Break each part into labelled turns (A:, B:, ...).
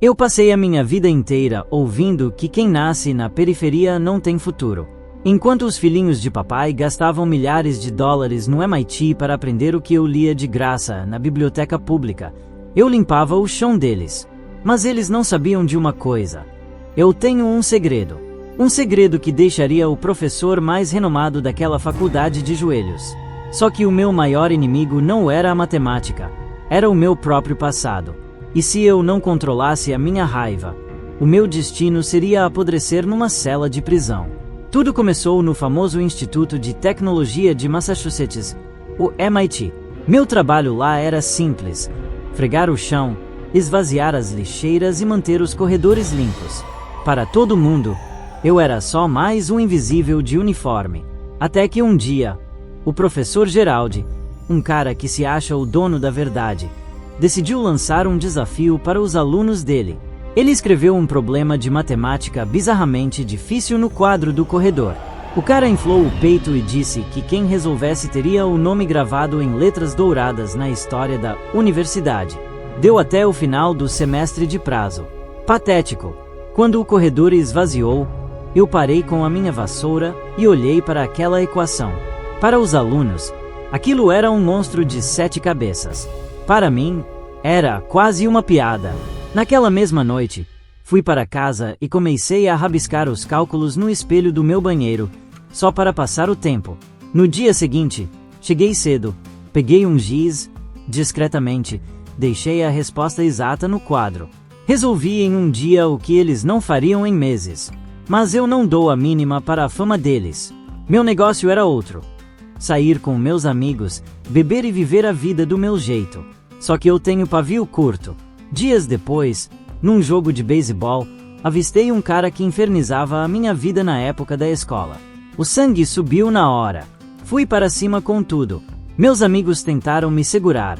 A: Eu passei a minha vida inteira ouvindo que quem nasce na periferia não tem futuro. Enquanto os filhinhos de papai gastavam milhares de dólares no MIT para aprender o que eu lia de graça na biblioteca pública, eu limpava o chão deles. Mas eles não sabiam de uma coisa. Eu tenho um segredo. Um segredo que deixaria o professor mais renomado daquela faculdade de joelhos. Só que o meu maior inimigo não era a matemática. Era o meu próprio passado. E se eu não controlasse a minha raiva, o meu destino seria apodrecer numa cela de prisão. Tudo começou no famoso Instituto de Tecnologia de Massachusetts, o MIT. Meu trabalho lá era simples: fregar o chão, esvaziar as lixeiras e manter os corredores limpos. Para todo mundo, eu era só mais um invisível de uniforme. Até que um dia, o professor Geraldi, um cara que se acha o dono da verdade, decidiu lançar um desafio para os alunos dele. Ele escreveu um problema de matemática bizarramente difícil no quadro do corredor. O cara inflou o peito e disse que quem resolvesse teria o nome gravado em letras douradas na história da universidade. Deu até o final do semestre de prazo. Patético. Quando o corredor esvaziou, eu parei com a minha vassoura e olhei para aquela equação. Para os alunos, aquilo era um monstro de 7 cabeças. Para mim, era quase uma piada. Naquela mesma noite, fui para casa e comecei a rabiscar os cálculos no espelho do meu banheiro, só para passar o tempo. No dia seguinte, cheguei cedo, peguei um giz, discretamente, deixei a resposta exata no quadro. Resolvi em um dia o que eles não fariam em meses. Mas eu não dou a mínima para a fama deles. Meu negócio era outro: sair com meus amigos, beber e viver a vida do meu jeito. Só que eu tenho pavio curto. Dias depois, num jogo de beisebol, avistei um cara que infernizava a minha vida na época da escola. O sangue subiu na hora. Fui para cima com tudo. Meus amigos tentaram me segurar,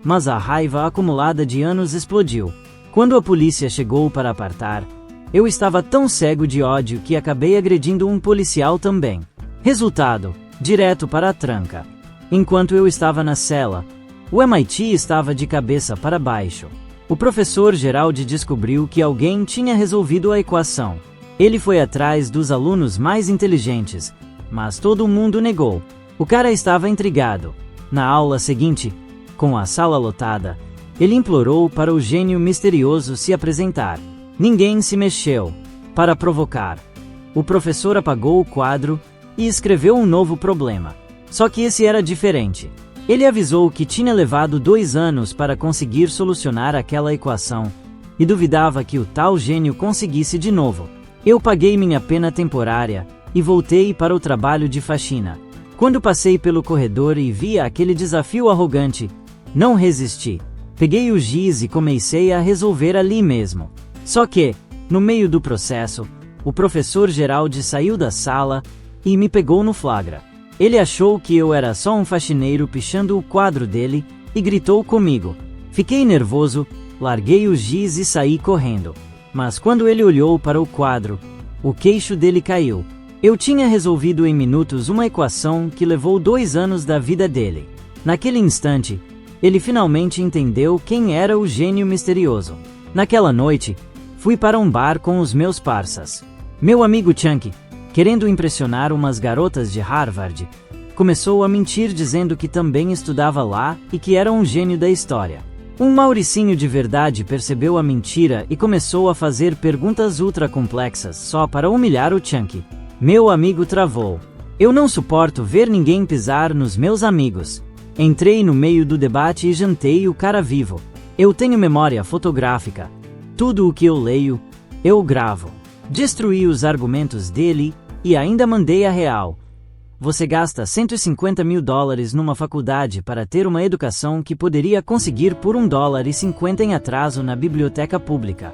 A: mas a raiva acumulada de anos explodiu. Quando a polícia chegou para apartar, eu estava tão cego de ódio que acabei agredindo um policial também. Resultado: direto para a tranca. Enquanto eu estava na cela, o MIT estava de cabeça para baixo. O professor Geraldi descobriu que alguém tinha resolvido a equação. Ele foi atrás dos alunos mais inteligentes, mas todo mundo negou. O cara estava intrigado. Na aula seguinte, com a sala lotada, ele implorou para o gênio misterioso se apresentar. Ninguém se mexeu. Para provocar, o professor apagou o quadro e escreveu um novo problema. Só que esse era diferente. Ele avisou que tinha levado 2 anos para conseguir solucionar aquela equação e duvidava que o tal gênio conseguisse de novo. Eu paguei minha pena temporária e voltei para o trabalho de faxina. Quando passei pelo corredor e vi aquele desafio arrogante, não resisti. Peguei o giz e comecei a resolver ali mesmo. Só que, no meio do processo, o professor Geraldi saiu da sala e me pegou no flagra. Ele achou que eu era só um faxineiro pichando o quadro dele e gritou comigo. Fiquei nervoso, larguei o giz e saí correndo. Mas quando ele olhou para o quadro, o queixo dele caiu. Eu tinha resolvido em minutos uma equação que levou 2 anos da vida dele. Naquele instante, ele finalmente entendeu quem era o gênio misterioso. Naquela noite, fui para um bar com os meus parças. Meu amigo Chunky, querendo impressionar umas garotas de Harvard, começou a mentir dizendo que também estudava lá e que era um gênio da história. Um Mauricinho de verdade percebeu a mentira e começou a fazer perguntas ultra complexas só para humilhar o Chunky. Meu amigo travou. Eu não suporto ver ninguém pisar nos meus amigos. Entrei no meio do debate e jantei o cara vivo. Eu tenho memória fotográfica. Tudo o que eu leio, eu gravo. Destruí os argumentos dele e ainda mandei a real. Você gasta $150 mil numa faculdade para ter uma educação que poderia conseguir por $1,50 em atraso na biblioteca pública.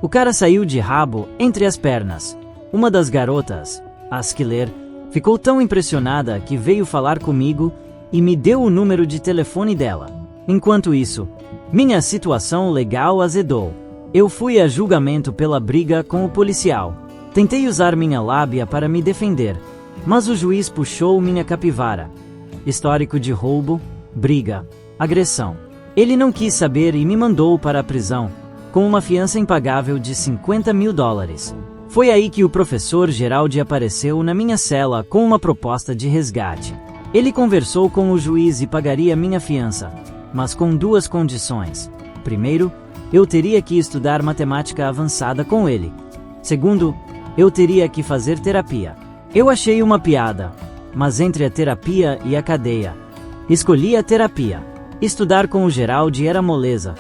A: O cara saiu de rabo entre as pernas. Uma das garotas, a Schiller, ficou tão impressionada que veio falar comigo e me deu o número de telefone dela. Enquanto isso, minha situação legal azedou. Eu fui a julgamento pela briga com o policial. Tentei usar minha lábia para me defender, mas o juiz puxou minha capivara. Histórico de roubo, briga, agressão. Ele não quis saber e me mandou para a prisão. com uma fiança impagável de $50 mil. Foi aí que o professor Geraldi apareceu na minha cela com uma proposta de resgate. Ele conversou com o juiz e pagaria minha fiança, mas com duas condições. Primeiro, eu teria que estudar matemática avançada com ele. Segundo, eu teria que fazer terapia. Eu achei uma piada, mas entre a terapia e a cadeia, escolhi a terapia. Estudar com o Geraldi era moleza.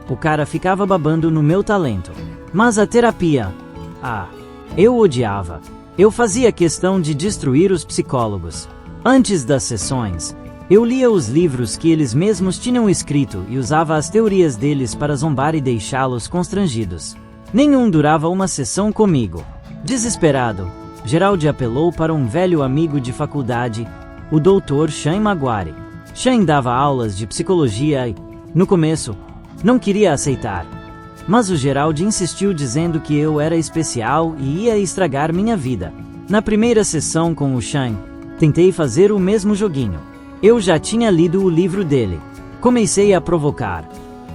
A: O cara ficava babando no meu talento. Mas a terapia... eu odiava. Eu fazia questão de destruir os psicólogos. Antes das sessões, eu lia os livros que eles mesmos tinham escrito e usava as teorias deles para zombar e deixá-los constrangidos. Nenhum durava uma sessão comigo. Desesperado, Geraldi apelou para um velho amigo de faculdade, o Dr. Shane Maguire. Shane dava aulas de psicologia e, no começo, não queria aceitar. Mas o Geraldi insistiu dizendo que eu era especial e ia estragar minha vida. Na primeira sessão com o Shane, tentei fazer o mesmo joguinho. Eu já tinha lido o livro dele. Comecei a provocar,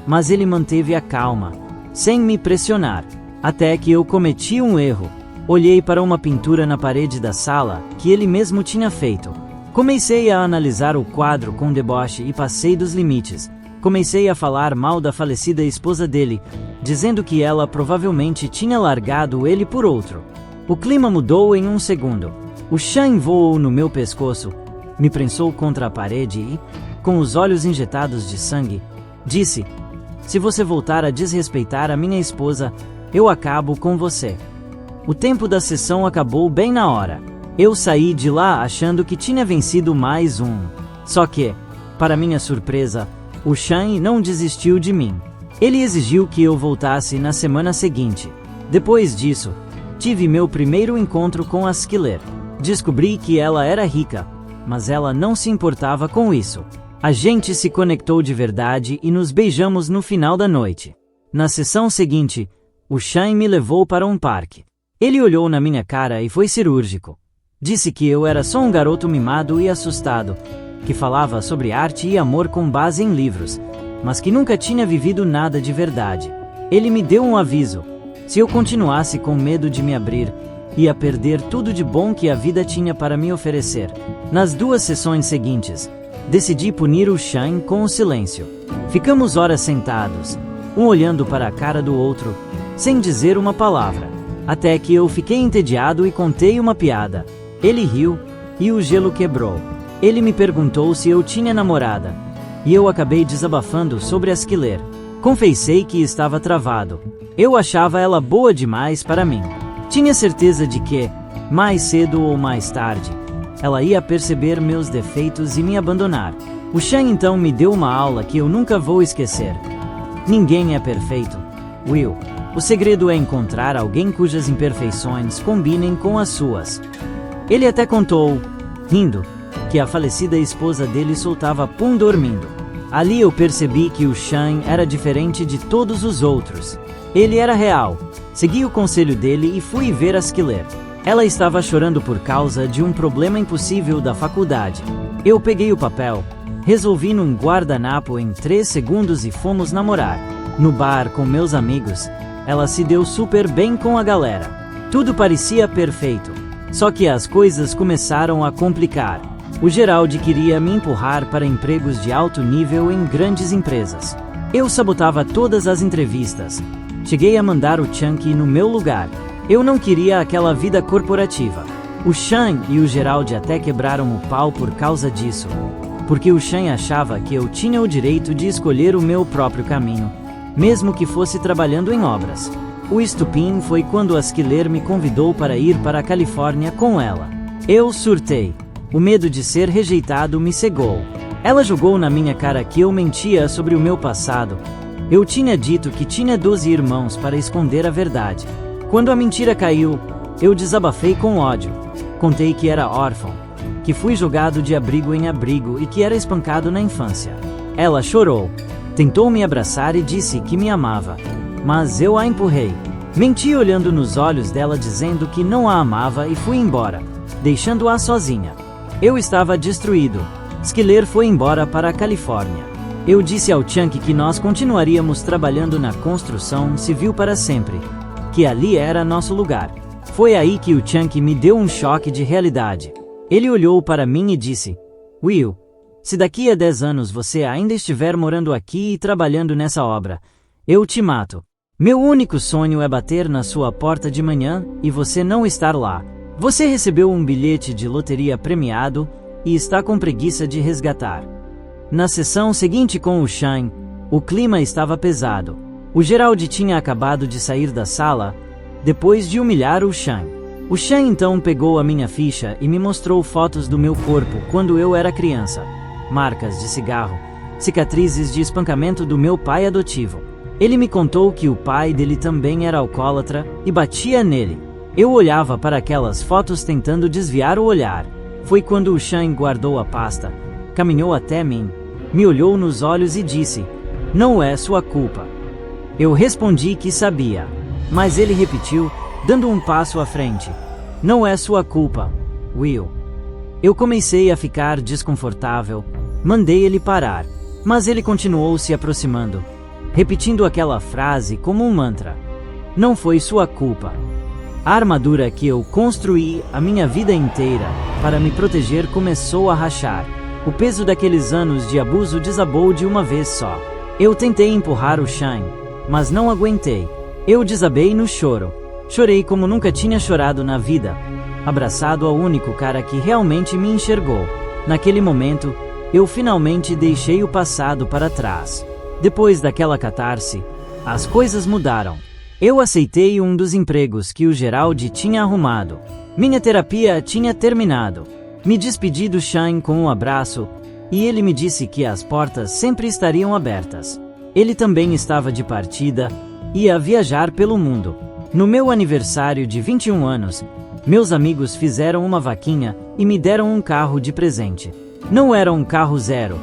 A: mas ele manteve a calma, sem me pressionar, até que eu cometi um erro. Olhei para uma pintura na parede da sala que ele mesmo tinha feito. Comecei a analisar o quadro com deboche e passei dos limites. Comecei a falar mal da falecida esposa dele, dizendo que ela provavelmente tinha largado ele por outro. O clima mudou em um segundo. O Shane voou no meu pescoço, me prensou contra a parede e, com os olhos injetados de sangue, disse: "Se você voltar a desrespeitar a minha esposa, eu acabo com você." O tempo da sessão acabou bem na hora. Eu saí de lá achando que tinha vencido mais um. Só que, para minha surpresa, o Shane não desistiu de mim. Ele exigiu que eu voltasse na semana seguinte. Depois disso, tive meu primeiro encontro com a Skiller. Descobri que ela era rica, mas ela não se importava com isso. A gente se conectou de verdade e nos beijamos no final da noite. Na sessão seguinte, o Shane me levou para um parque. Ele olhou na minha cara e foi cirúrgico. Disse que eu era só um garoto mimado e assustado, que falava sobre arte e amor com base em livros, mas que nunca tinha vivido nada de verdade. Ele me deu um aviso. Se eu continuasse com medo de me abrir, ia perder tudo de bom que a vida tinha para me oferecer. Nas 2 sessões seguintes, decidi punir o Shane com o silêncio. Ficamos horas sentados, um olhando para a cara do outro, sem dizer uma palavra, até que eu fiquei entediado e contei uma piada. Ele riu, e o gelo quebrou. Ele me perguntou se eu tinha namorada, e eu acabei desabafando sobre a Skiller. Confessei que estava travado. Eu achava ela boa demais para mim. Tinha certeza de que, mais cedo ou mais tarde, ela ia perceber meus defeitos e me abandonar. O Shane então me deu uma aula que eu nunca vou esquecer. Ninguém é perfeito, Will. O segredo é encontrar alguém cujas imperfeições combinem com as suas. Ele até contou, rindo, que a falecida esposa dele soltava pum dormindo. Ali eu percebi que o Shane era diferente de todos os outros. Ele era real. Segui o conselho dele e fui ver a Skiller. Ela estava chorando por causa de um problema impossível da faculdade. Eu peguei o papel, resolvi num guardanapo em 3 segundos e fomos namorar. No bar com meus amigos, ela se deu super bem com a galera. Tudo parecia perfeito. Só que as coisas começaram a complicar. O Geraldi queria me empurrar para empregos de alto nível em grandes empresas. Eu sabotava todas as entrevistas. Cheguei a mandar o Chunky no meu lugar. Eu não queria aquela vida corporativa. O Shane e o Geraldi até quebraram o pau por causa disso. Porque o Shane achava que eu tinha o direito de escolher o meu próprio caminho, mesmo que fosse trabalhando em obras. O estupim foi quando a Skiller me convidou para ir para a Califórnia com ela. Eu surtei. O medo de ser rejeitado me cegou. Ela jogou na minha cara que eu mentia sobre o meu passado. Eu tinha dito que tinha 12 irmãos para esconder a verdade. Quando a mentira caiu, eu desabafei com ódio. Contei que era órfão, que fui jogado de abrigo em abrigo e que era espancado na infância. Ela chorou. Tentou me abraçar e disse que me amava, mas eu a empurrei. Menti olhando nos olhos dela dizendo que não a amava e fui embora, deixando-a sozinha. Eu estava destruído. Skiller foi embora para a Califórnia. Eu disse ao Chunky que nós continuaríamos trabalhando na construção civil para sempre, que ali era nosso lugar. Foi aí que o Chunky me deu um choque de realidade. Ele olhou para mim e disse: Will, se daqui a 10 anos você ainda estiver morando aqui e trabalhando nessa obra, eu te mato. Meu único sonho é bater na sua porta de manhã e você não estar lá. Você recebeu um bilhete de loteria premiado e está com preguiça de resgatar. Na sessão seguinte com o Shane, o clima estava pesado. O Gerald tinha acabado de sair da sala, depois de humilhar o Shane. O Shane então pegou a minha ficha e me mostrou fotos do meu corpo quando eu era criança. Marcas de cigarro, cicatrizes de espancamento do meu pai adotivo. Ele me contou que o pai dele também era alcoólatra e batia nele. Eu olhava para aquelas fotos tentando desviar o olhar. Foi quando o Shane guardou a pasta, caminhou até mim, me olhou nos olhos e disse: Não é sua culpa. Eu respondi que sabia, mas ele repetiu, dando um passo à frente: Não é sua culpa, Will. Eu comecei a ficar desconfortável, mandei ele parar, mas ele continuou se aproximando, repetindo aquela frase como um mantra: Não foi sua culpa. A armadura que eu construí a minha vida inteira para me proteger começou a rachar. O peso daqueles anos de abuso desabou de uma vez só. Eu tentei empurrar o Shane, mas não aguentei. Eu desabei no choro. Chorei como nunca tinha chorado na vida, abraçado ao único cara que realmente me enxergou. Naquele momento, eu finalmente deixei o passado para trás. Depois daquela catarse, as coisas mudaram. Eu aceitei um dos empregos que o Gerald tinha arrumado. Minha terapia tinha terminado. Me despedi do Shane com um abraço, e ele me disse que as portas sempre estariam abertas. Ele também estava de partida, ia viajar pelo mundo. No meu aniversário de 21 anos, meus amigos fizeram uma vaquinha e me deram um carro de presente. Não era um carro zero,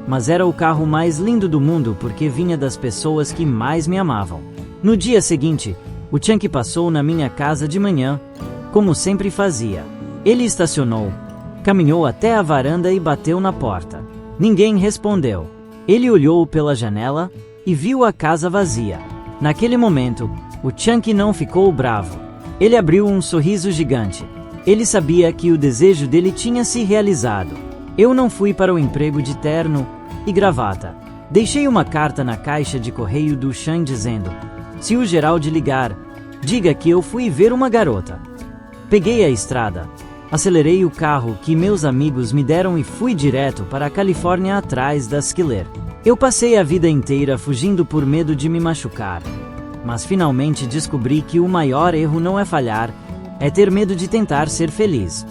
A: mas era o carro mais lindo do mundo porque vinha das pessoas que mais me amavam. No dia seguinte, o Chunky passou na minha casa de manhã, como sempre fazia. Ele estacionou, caminhou até a varanda e bateu na porta. Ninguém respondeu. Ele olhou pela janela e viu a casa vazia. Naquele momento, o Chunky não ficou bravo. Ele abriu um sorriso gigante. Ele sabia que o desejo dele tinha se realizado. Eu não fui para o emprego de terno e gravata. Deixei uma carta na caixa de correio do Shane dizendo: Se o Gerald ligar, diga que eu fui ver uma garota. Peguei a estrada, acelerei o carro que meus amigos me deram e fui direto para a Califórnia atrás da Skiller. Eu passei a vida inteira fugindo por medo de me machucar, mas finalmente descobri que o maior erro não é falhar, é ter medo de tentar ser feliz.